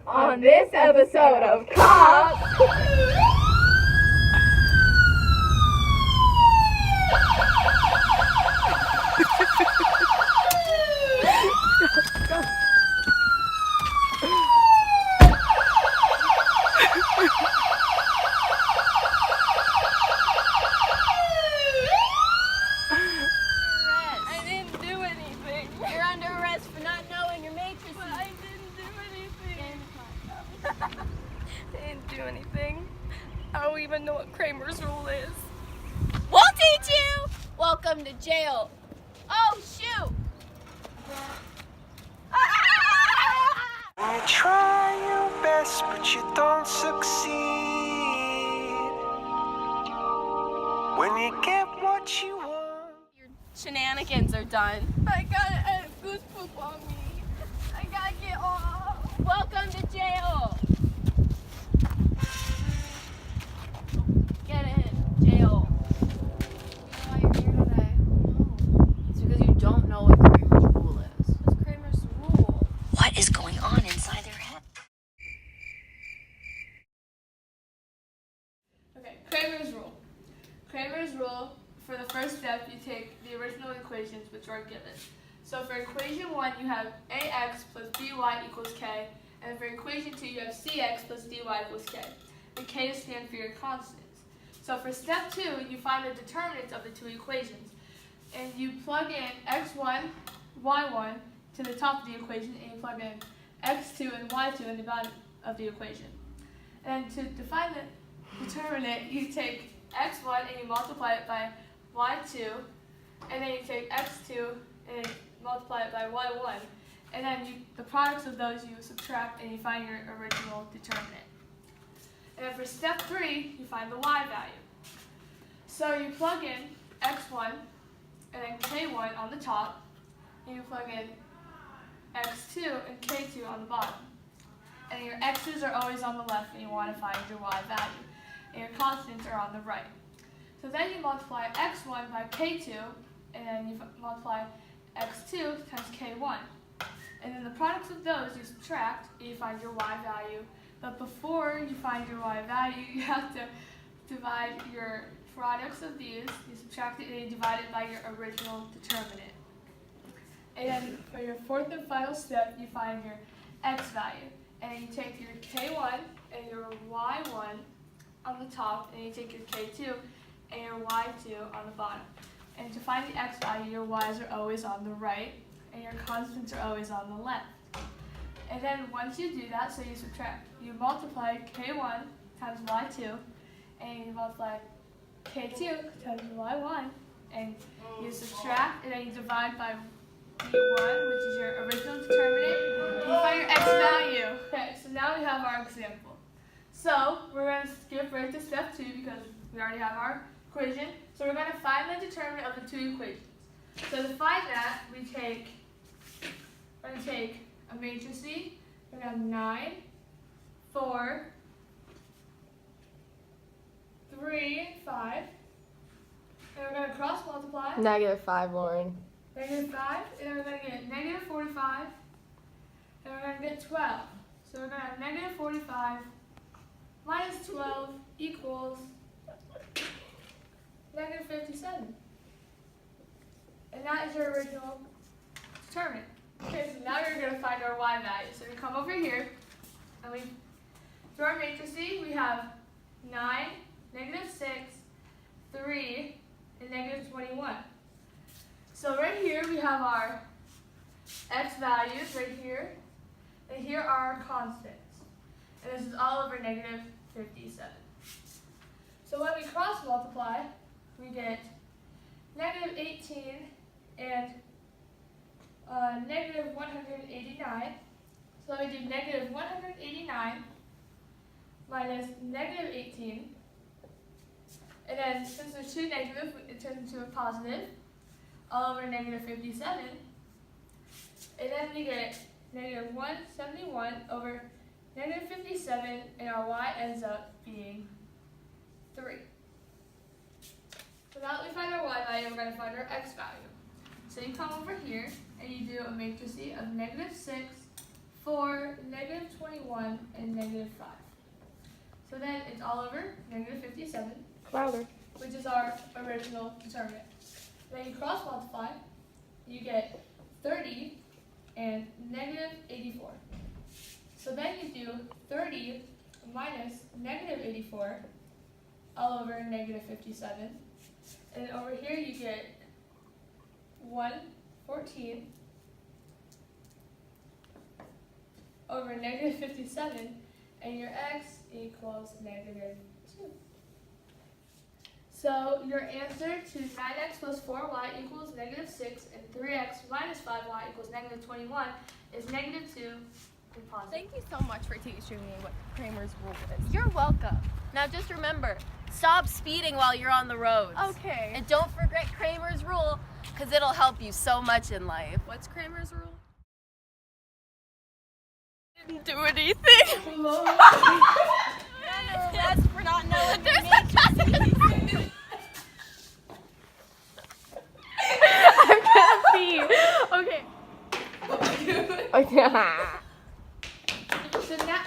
on this episode of Cops. I didn't do anything. You're under arrest for not knowing your matrices. But I didn't do anything. I didn't do anything. I don't even know what Cramer's rule is. We'll teach you! Welcome to jail. Oh, shoot! You try your best, but you don't succeed. When you get what you want. Your shenanigans are done. I got a goose poop on me. I gotta get off. Welcome to jail. Get in, jail. You know why you're here today? It's because you don't know what Cramer's rule is. What's Cramer's rule? What is going on inside their head? Okay, Cramer's rule. Cramer's rule, for the first step, you take the original equations which are given. So for equation 1, you have ax plus by equals k, and for equation 2, you have cx plus dy equals k. And k stands for your constants. So for step 2, you find the determinants of the two equations, and you plug in x1, y1 to the top of the equation, and you plug in x2 and y2 in the bottom of the equation. And to define the determinant, you take x1 and you multiply it by y2, and then you take x2 and multiply it by y1, and then the products of those you subtract and you find your original determinant. And then for step 3, you find the y value. So you plug in x1 and then k1 on the top, and you plug in x2 and k2 on the bottom. And your x's are always on the left and you want to find your y value. And your constants are on the right. So then you multiply x1 by k2, and then you multiply x2 times k1. And then the products of those you subtract, and you find your y value. But before you find your y value, you have to divide your products of these, you subtract it and you divide it by your original determinant. And then for your fourth and final step, you find your x value. And you take your k1 and your y1 on the top, and you take your k2 and your y2 on the bottom. And to find the x value, your y's are always on the right, and your constants are always on the left. And then once you do that, so you multiply k1 times y2, and you multiply k2 times y1, and you subtract, and then you divide by d1, which is your original determinant, and you find your x value. Okay, so now we have our example. So we're going to skip right to step 2 because we already have our equation. So we're going to find the determinant of the two equations. So to find that, we're going to take a matrix C. We're going to have 9, 4, 3, and 5. And we're going to cross multiply. -5, Lauren. -5, and then we're going to get -45, and we're going to get 12. So we're going to have -45 minus 12 equals -57. And that is your original determinant. Okay, so now you're going to find our y value. So we come over here, and we do our matrices. We have 9, -6, 3, and -21. So right here we have our x values right here, and here are our constants. And this is all over -57. So when we cross multiply, we get -18 and -189. So we do -189 minus -18. And then since there's two negatives, it turns into a positive, all over -57. And then we get -171 over -57, and our y ends up being 3. So now that we find our y value, we're going to find our x value. So you come over here, and you do a matrix of -6, 4, negative 21, and negative 5. So then it's all over negative 57, Louder. which is our original determinant. Then you cross multiply, you get 30 and negative 84. So then you do 30 minus negative 84 all over negative 57. And over here you get 114 over negative 57, and your x equals negative 2. So your answer to 9x plus 4y equals negative 6 and 3x minus 5y equals negative 21 is negative 2 and positive. Thank you so much for teaching me what Cramer's rule is. You're welcome. Now just remember, stop speeding while you're on the roads. Okay. And don't forget Cramer's rule, because it'll help you so much in life. What's Cramer's rule? Didn't do anything. That's for not knowing. There's a cousin. I'm gonna pee. Okay. Okay. So now